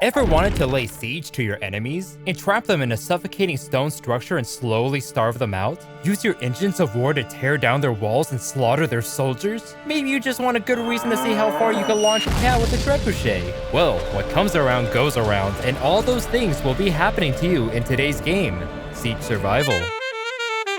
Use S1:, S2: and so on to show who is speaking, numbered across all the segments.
S1: Ever wanted to lay siege to your enemies? Entrap them in a suffocating stone structure and slowly starve them out? Use your engines of war to tear down their walls and slaughter their soldiers? Maybe you just want a good reason to see how far you can launch a cat with a trebuchet. Well, what comes around goes around, and all those things will be happening to you in today's game, Siege Survival.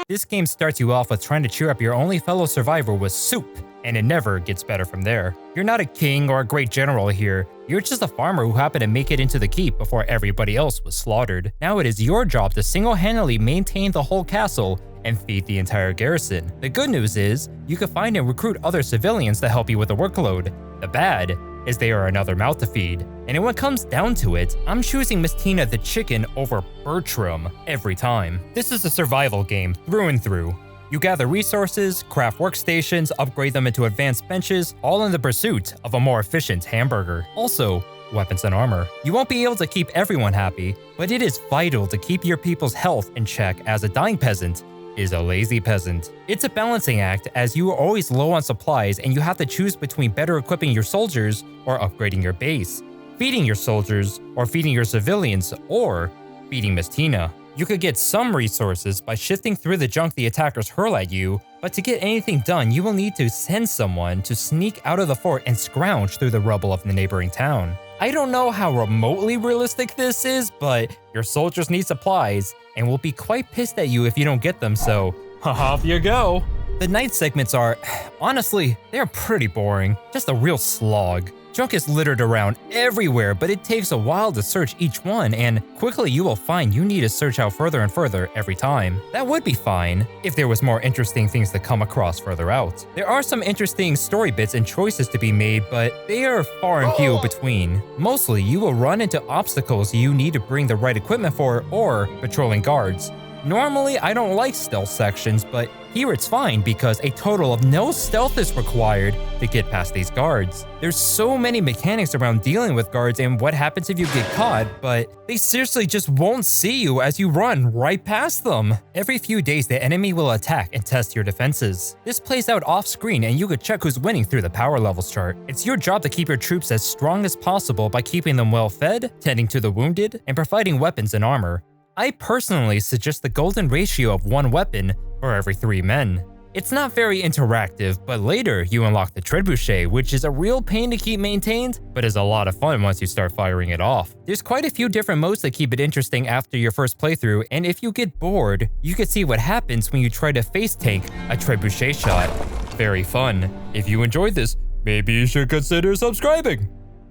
S1: This game starts you off with trying to cheer up your only fellow survivor with soup, and it never gets better from there. You're not a king or a great general here, you're just a farmer who happened to make it into the keep before everybody else was slaughtered. Now it is your job to single-handedly maintain the whole castle and feed the entire garrison. The good news is, you can find and recruit other civilians to help you with the workload. The bad is they are another mouth to feed. And when it comes down to it, I'm choosing Miss Tina the chicken over Bertram every time. This is a survival game through and through. You gather resources, craft workstations, upgrade them into advanced benches, all in the pursuit of a more efficient hamburger. Also, weapons and armor. You won't be able to keep everyone happy, but it is vital to keep your people's health in check, as a dying peasant is a lazy peasant. It's a balancing act, as you are always low on supplies and you have to choose between better equipping your soldiers or upgrading your base, feeding your soldiers or feeding your civilians, or feeding Miss Tina. You could get some resources by shifting through the junk the attackers hurl at you, but to get anything done, you will need to send someone to sneak out of the fort and scrounge through the rubble of the neighboring town. I don't know how remotely realistic this is, but your soldiers need supplies and will be quite pissed at you if you don't get them, so off you go. The night segments are, honestly, they're pretty boring, just a real slog. Junk is littered around everywhere, but it takes a while to search each one, and quickly you will find you need to search out further and further every time. That would be fine if there was more interesting things to come across further out. There are some interesting story bits and choices to be made, but they are far and few between. Mostly, you will run into obstacles you need to bring the right equipment for, or patrolling guards. Normally, I don't like stealth sections, but here it's fine because a total of no stealth is required to get past these guards. There's so many mechanics around dealing with guards and what happens if you get caught, but they seriously just won't see you as you run right past them. Every few days, the enemy will attack and test your defenses. This plays out off screen and you could check who's winning through the power levels chart. It's your job to keep your troops as strong as possible by keeping them well fed, tending to the wounded, and providing weapons and armor. I personally suggest the golden ratio of 1 weapon for every 3 men. It's not very interactive, but later you unlock the trebuchet, which is a real pain to keep maintained, but is a lot of fun once you start firing it off. There's quite a few different modes that keep it interesting after your first playthrough, and if you get bored, you can see what happens when you try to face tank a trebuchet shot. Very fun. If you enjoyed this, maybe you should consider subscribing.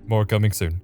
S1: More coming soon.